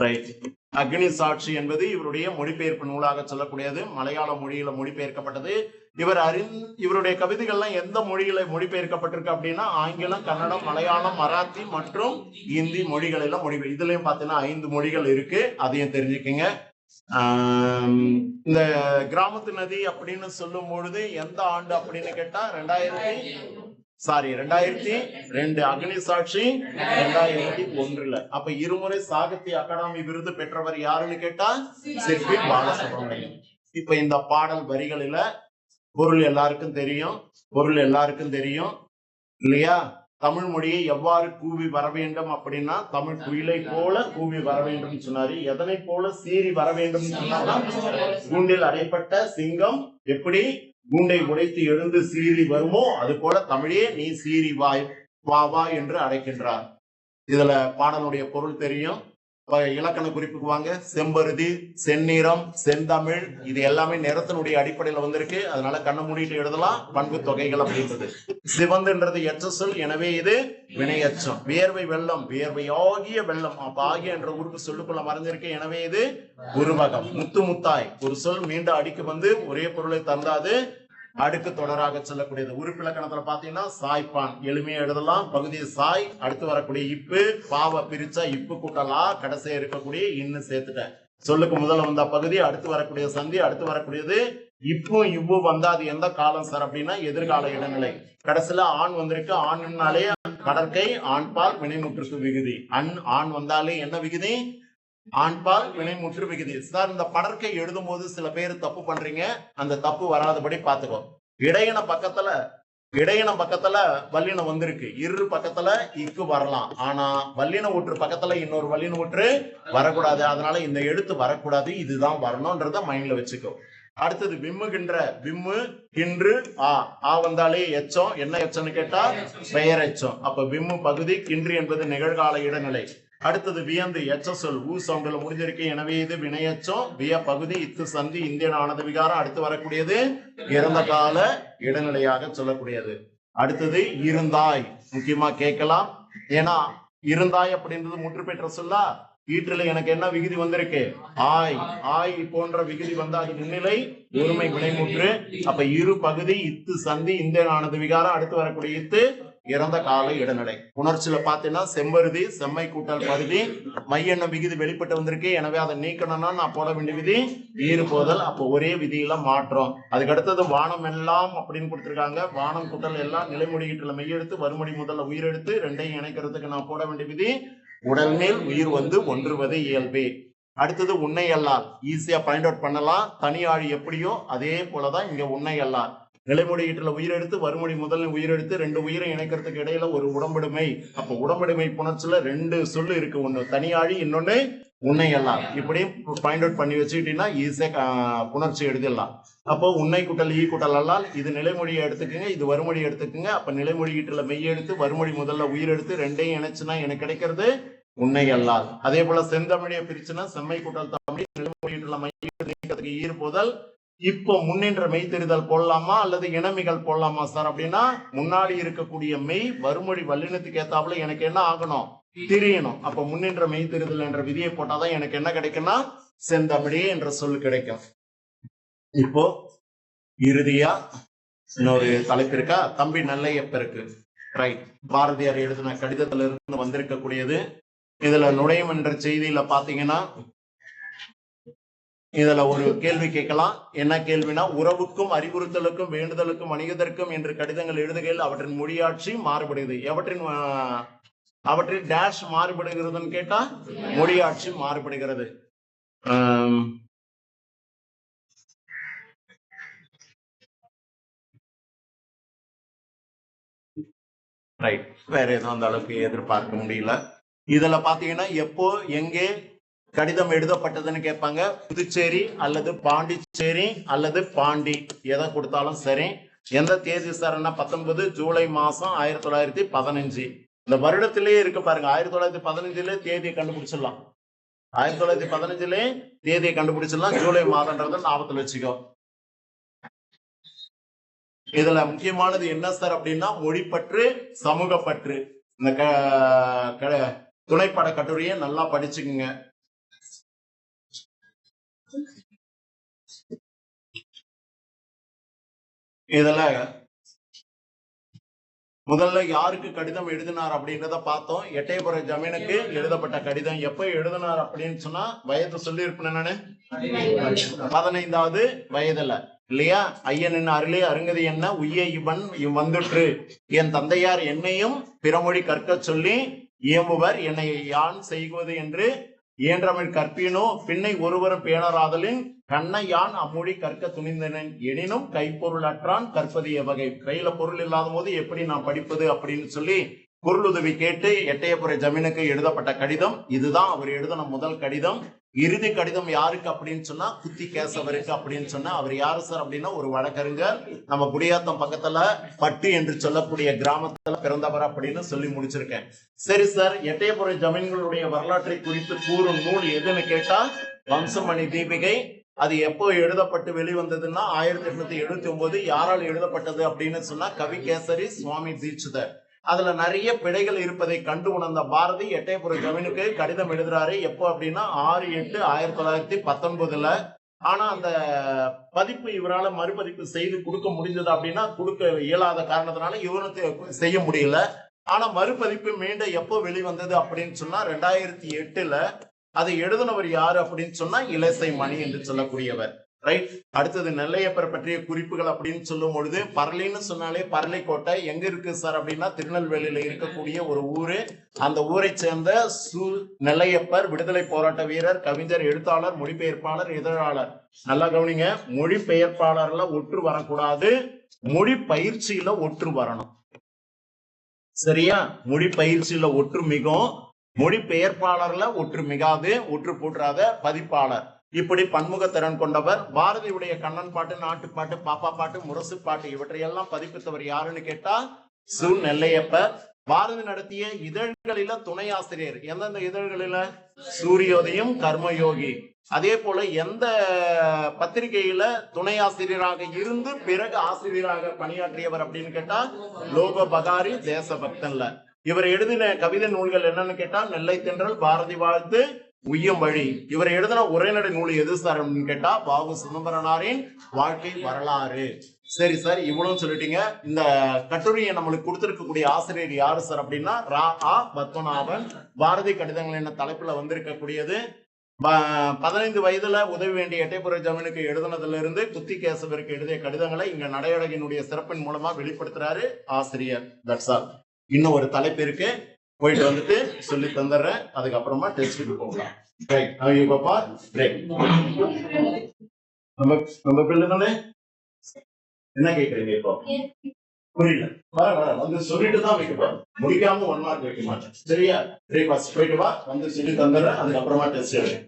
ரைட். அக்னி சாட்சி என்பது இவருடைய மொழிபெயர்ப்பு நூலாக சொல்லக்கூடியது, மலையாள மொழியில மொழிபெயர்க்கப்பட்டது. இவருடைய கவிதைகள்லாம் எந்த மொழியில மொழிபெயர்க்கப்பட்டிருக்கு அப்படின்னா ஆங்கிலம், கன்னடம், மலையாளம், மராத்தி மற்றும் இந்தி மொழிகளெல்லாம் இதுலயும் பாத்தீங்கன்னா 5 மொழிகள் இருக்கு, அதையும் தெரிஞ்சுக்கங்க. இந்த கிராமத்து நதி அப்படின்னு சொல்லும் பொழுது எந்த ஆண்டு அப்படின்னு கேட்டா 2002 அக்னி சாட்சி 2001. அப்ப இருமுறை சாகித்ய அகாடமி விருது பெற்றவர் யாருன்னு கேட்டா சிற்பி பாலசுப்ரமணியம். இப்ப இந்த பாடல் வரிகளில பொருள் எல்லாருக்கும் தெரியும் இல்லையா. தமிழ் மொழியை எவ்வாறு கூவி வர வேண்டும் அப்படின்னா தமிழ் குயிலை போல கூவி வர வேண்டும் சொன்னாரு. எதனை போல சீறி வர வேண்டும் சொன்னா கூண்டில் அடைப்பட்ட சிங்கம் எப்படி கூண்டை உடைத்து எழுந்து சீறி வருமோ அது போல தமிழே நீ சீறி வா என்று அழைக்கின்றார். இதுல பாடலுடைய பொருள் தெரியும். இலக்கண குறிப்புக்கு வாங்க. செம்பருதி, செந்நிறம், செந்தமிழ், இது எல்லாமே நிறத்தினுடைய அடிப்படையில வந்திருக்கு. அதனால கண்ணை மூடிட்டு எழுதலாம். பண்பு தொகைகள் அப்படின்றது. சிவந்துன்றது எச்ச சொல், எனவே இது வினையச்சம். வியர்வை வெள்ளம், வியர்வையாகிய வெள்ளம், அப்ப ஆகிய என்ற உறுப்பு சொல்லுக்குள்ள மறைஞ்சிருக்கு, எனவே இது உருவகம். முத்து முத்தாய், ஒரு சொல் மீண்டும் அடிக்கு வந்து ஒரே பொருளை தந்தாது அடுக்கு தொடராக சொல்லக்கூடியது. உறுப்பிலக்கணத்துல பாத்தீங்கன்னா சாய்ப்பான், எளிமையா எழுதலாம். பகுதி சாய், அடுத்து வரக்கூடிய இப்பு, பாவ பிரிச்சா இப்பு கூட்டலா, கடைசியா இருக்கக்கூடிய இன்னு சேர்த்துட்டேன். சொல்லுக்கு முதல்ல வந்த பகுதி, அடுத்து வரக்கூடிய சந்தி, அடுத்து வரக்கூடியது இப்போ இவ்வு வந்தா அது எந்த காலம் சார் அப்படின்னா எதிர்கால இடைநிலை. கடைசியில ஆண் வந்திருக்கு. ஆண்னாலே கடற்கை, ஆண்பால் வினைமுற்றுக்கு விகுதி. ஆண் வந்தாலே என்ன விகுதி? ஆண்பால் வினைமுற்று விகுதி. சார் இந்த படற்கை எழுதும் போது சில பேர் தப்பு பண்றீங்க, அந்த தப்பு வராதபடி பாத்துக்கோ. இடையின பக்கத்துல வல்லினம் வந்திருக்கு, இரு பக்கத்துல இக்கு வரலாம். ஆனா வல்லின ஊற்று பக்கத்துல இன்னொரு வல்லின ஊற்று வரக்கூடாது. அதனால இந்த எழுத்து வரக்கூடாது, இதுதான் வரணும்ன்றத மைண்ட்ல வச்சுக்கோ. அடுத்தது விம்முகின்ற, விம்மு கின்று ஆ வந்தாலே எச்சம். என்ன எச்சம்னு கேட்டா பெயர் எச்சம். அப்ப விம்மு பகுதி, கின்று என்பது நிகழ்கால இடைநிலை. அடுத்தது வியந்து, எச்ச சொல் ஊ சவுண்டுல முடிஞ்சிருக்கு. எனவே இது வினையச்சம். விய பகுதி, இத்து சந்தி, இந்தியன் ஆனது விகாரம். அடுத்து வரக்கூடியது இறந்த கால இடைநிலையாக சொல்லக்கூடியது. அடுத்தது இருந்தாய், முக்கியமா கேட்கலாம். ஏன்னா இருந்தாய் அப்படின்றது முற்று பெற்ற சொல்லா. ஈற்றுல எனக்கு என்ன விகுதி வந்திருக்கு? ஆய் போன்ற விகுதி வந்தா அது முன்னிலை ஒருமை வினைமுற்று. அப்ப இரு பகுதி, இத்து சந்தி, இந்தியன் ஆனது விகாரம். அடுத்து வரக்கூடிய இத்து இறந்த கால இடைநிலை. உணர்ச்சியில பாத்தீங்கன்னா செம்பருதி, செம்மை கூட்டல் பருதி, மையெண்ண விகுதி வெளிப்பட்டு வந்திருக்கு. எனவே அதை நீக்கணும்னா நான் போட வேண்டிய விதி ஈறு போதல். அப்போ ஒரே விதியில மாற்றம். அதுக்கு அடுத்தது வானம் எல்லாம் அப்படின்னு கொடுத்திருக்காங்க. வானம் கூட்டல் எல்லாம் நிலைமொழியீட்டுல மெய்யெழுத்து, வறுமொழி முதல்ல உயிரெடுத்து, ரெண்டையும் இணைக்கிறதுக்கு நான் போட வேண்டிய விதி உடல் மேல் உயிர் வந்து ஒன்றுவது இயல்பே. அடுத்தது உன்னை அல்லால், ஈஸியா பாயிண்ட் அவுட் பண்ணலாம். தனி ஆழி எப்படியோ அதே போலதான் இங்க உன்னை அல்லால். நிலைமொழி ஈட்டுல உயிரெடுத்து, வறுமொழி முதல்ல உயிரெடுத்து, ரெண்டு உயிரை இணைக்கிறதுக்கு இடையில ஒரு உடம்படுமை. அப்ப உடம்படுமை புணர்ச்சியில ரெண்டு சொல்லு இருக்கு, ஒண்ணு தனியாழி, இன்னொன்னு உன்னை எல்லாம். இப்படி பாயிண்ட் அவுட் பண்ணி வச்சுக்கிட்டீங்கன்னா ஈஸியா புணர்ச்சி எழுதிடலாம். அப்போ உன்னை கூட்டல் ஈ கூட்டல் அல்லால், இது நிலைமொழியை எடுத்துக்குங்க, இது வறுமொழி எடுத்துக்குங்க. அப்ப நிலைமொழி ஈட்டுல மெய்யெடுத்து, வறுமொழி முதல்ல உயிரெடுத்து, ரெண்டையும் இணைச்சுன்னா எனக்கு கிடைக்கிறது உன்னை அல்லால். அதே போல செந்தமிழியை பிரிச்சுன்னா செம்மை கூட்டல் தமிழ், நிலைமொழி ஈட்டுல மெய்யெடுத்து ஈர் போதல். இப்போ முன்னின்ற மெய் தெரிதல் போடலாமா அல்லது இனமிகள் போடலாமா சார் அப்படின்னா, முன்னாடி இருக்கக்கூடிய மெய் வறுமொழி வல்லினத்துக்கு ஏத்தாப்புல எனக்கு என்ன ஆகணும்? திரியணும். அப்ப முன்னின்ற மெய் தெரிதல் என்ற விதியை போட்டாதான் எனக்கு என்ன கிடைக்கும்னா செந்தமிழே என்ற சொல் கிடைக்கும். இப்போ இறுதியா இன்னொரு தலைப்பு இருக்கா, தம்பி நல்லையப்பருக்கு. ரைட், பாரதியார் எழுதின கடிதத்துல இருந்து வந்திருக்கக்கூடியது. இதுல நுழையும் என்ற செய்தியில பாத்தீங்கன்னா இதுல ஒரு கேள்வி கேட்கலாம். என்ன கேள்வினா, உறவுக்கும் அறிவுறுத்தலுக்கும் வேண்டுதலுக்கும் வணிகத்திற்கும் என்று கடிதங்கள் எழுதுகையில் அவற்றின் மொழியாட்சி மாறுபடுகிறது. அவற்றில் டேஷ் மாறுபடுகிறதுன்னு கேட்டா மொழியாட்சி மாறுபடுகிறது. ரைட், வேற எதுவும் அந்த அளவுக்கு எதிர்பார்க்க முடியல. இதுல பாத்தீங்கன்னா எப்போ எங்கே கடிதம் எழுதப்பட்டதுன்னு கேட்பாங்க. புதுச்சேரி அல்லது பாண்டிச்சேரி அல்லது பாண்டி, எதை கொடுத்தாலும் சரி. எந்த தேதி சார்னா 19 ஜூலை மாசம் 1915. இந்த வருடத்திலேயே இருக்கு பாருங்க, 1915 தேதியை கண்டுபிடிச்சிடலாம். 1915 தேதியை கண்டுபிடிச்சிடலாம். ஜூலை மாதம்ன்றத ஞாபகத்துல வச்சுக்கோ. இதுல முக்கியமானது என்ன சார் அப்படின்னா, மொழிப்பற்று, சமூக பற்று. இந்த துணைப்பட கட்டுரையை நல்லா படிச்சுக்குங்க. இதுல முதல்ல யாருக்கு கடிதம் எழுதினார் அப்படின்றத பார்த்தோம். எட்டயபுர ஜமீனுக்கு எழுதப்பட்ட கடிதம் எப்ப எழுதினார் அப்படின்னு சொன்னா, வயது சொல்லி இருப்பேன் நானு, 15வது வயதுல இல்லையா. ஐயனின் அருளே அருங்கதி என்ன உய்ய இவன் வந்துற்று, என் தந்தையார் என்னையும் பிறமொழி கற்க சொல்லி இயம்புவர், என்னை யான் செய்வது என்று இயன்றமிழ் கற்பினோ பின்னை ஒருவரும் பேணராதலின் கண்ணை யான் அம்மொழி கற்க துணிந்தனன், எனினும் கைப்பொருள் அற்றான் கற்பது எவ்வகை. கையில பொருள் இல்லாத போது எப்படி நான் படிப்பது அப்படின்னு சொல்லி பொருளுதவி கேட்டு எட்டயபுர ஜமீனுக்கு எழுதப்பட்ட கடிதம். இதுதான் அவர் எழுதின முதல் கடிதம். இறுதி கடிதம் யாருக்கு அப்படின்னு சொன்னா குத்தி கேசவருக்கு அப்படின்னு சொன்னா, அவர் யாரு சார் அப்படின்னா ஒரு வழக்கறிஞர். நம்ம குடியாத்தம் பக்கத்துல பட்டு என்று சொல்லக்கூடிய கிராமத்துல பிறந்தவர் அப்படின்னு சொல்லி முடிச்சிருக்கேன். சரி சார், எட்டயபுர ஜமீன்களுடைய வரலாற்றை குறித்து கூறும் நூல் எதுன்னு கேட்டா வம்சமணி தீபிகை. அது எப்போ எழுதப்பட்டு வெளிவந்ததுன்னா 1879. யாரால் எழுதப்பட்டது அப்படின்னு சொன்னா கவிகேசரி சுவாமி தீட்சிதர். அதுல நிறைய பிழைகள் இருப்பதை கண்டு உணர்ந்த பாரதி எட்டயபுர ஜமீனுக்கு கடிதம் எழுதுறாரு. எப்போ அப்படின்னா 6/8/1919. ஆனா அந்த பதிப்பு இவரால மறுபதிப்பு செய்து கொடுக்க முடிஞ்சது அப்படின்னா கொடுக்க இயலாத காரணத்தினால இவருக்கு செய்ய முடியல. ஆனா மறுபதிப்பு மீண்டும் எப்போ வெளிவந்தது அப்படின்னு சொன்னா 2008. அதை எழுதினவர் யாரு அப்படின்னு சொன்னா இலசை மணி என்று சொல்லக்கூடியவர். ரைட். அடுத்தது நெல்லையப்பர் பற்றிய குறிப்புகள் அப்படின்னு சொல்லும் பொழுது, பரளின்னு சொன்னாலே பரளி கோட்டை எங்க இருக்கு சார் அப்படின்னா திருநெல்வேலியில இருக்கக்கூடிய ஒரு ஊரு. அந்த ஊரை சேர்ந்த நெல்லையப்பர் விடுதலை போராட்ட வீரர், கவிஞர், எழுத்தாளர், மொழிபெயர்ப்பாளர், இதழாளர். நல்லா கவனிங்க, மொழிபெயர்ப்பாளர்ல ஒற்று வரக்கூடாது, மொழி பயிற்சியில ஒற்று வரணும். சரியா? மொழி பயிற்சியில ஒற்று மிகும், மொழிபெயர்ப்பாளர்ல ஒற்று மிகாது, ஒற்று போற்றாத பதிப்பாளர். இப்படி பன்முகத்திறன் கொண்டவர். பாரதியுடைய கண்ணன் பாட்டு, நாட்டுப்பாட்டு, பாப்பா பாட்டு, முரசு பாட்டு இவற்றையெல்லாம் பதிப்பித்தவர் யாருன்னு கேட்டா சு நெல்லையப்பர். பாரதி நடத்திய இதழ்களில துணை ஆசிரியர். எந்தெந்த இதழ்களில? சூரியோதயம், கர்மயோகி. அதே போல எந்த பத்திரிகையில துணை ஆசிரியராக இருந்து பிறகு ஆசிரியராக பணியாற்றியவர் அப்படின்னு கேட்டா லோக பகாரி, தேசபக்தன்ல. இவர் எழுதின கவிதை நூல்கள் என்னன்னு கேட்டா நெல்லை தென்றல், பாரதி வாழ்த்து, உய்யும் வழி. இவர் எழுதின உரைநடை நூல் எது சார் அப்படின்னு கேட்டா பாபு சிதம்பரனாரின் வாழ்க்கை வரலாறு. சரி சார், இவ்வளவு சொல்லிட்டீங்க. இந்த கட்டுரையை நம்மளுக்கு கொடுத்திருக்கக்கூடிய ஆசிரியர் யாரு சார் அப்படின்னா ரா ஆ பத்மநாபன். பாரதி கடிதங்கள் என்ன தலைப்புல வந்திருக்கக்கூடியது. 15 வயதுல உதவி வேண்டிய எட்டைப்புற ஜமீனுக்கு எழுதுனதுல இருந்து குத்தி கேசவருக்கு எழுதிய கடிதங்களை இங்க நடையழகினுடைய சிறப்பின் மூலமா வெளிப்படுத்துறாரு ஆசிரியர். That's all. இன்னும் ஒரு தலைப்பு இருக்கு, போயிட்டு வந்துட்டு சொல்லி தந்துடுறேன். அதுக்கப்புறமா டெஸ்ட்டுக்கு போகலாம். நம்ம பிள்ளை தானே, என்ன கேக்குறீங்க இப்போ? புரியல. வர வந்து சொல்லிட்டு தான் வைக்க, முடிக்காம 1 மார்க் வைக்க மாட்டேன். சரியா? பிரேக்ஃபாஸ்ட் போயிட்டு வா, வந்து சொல்லி தந்துடுறேன். அதுக்கப்புறமா டெஸ்ட் எழுது.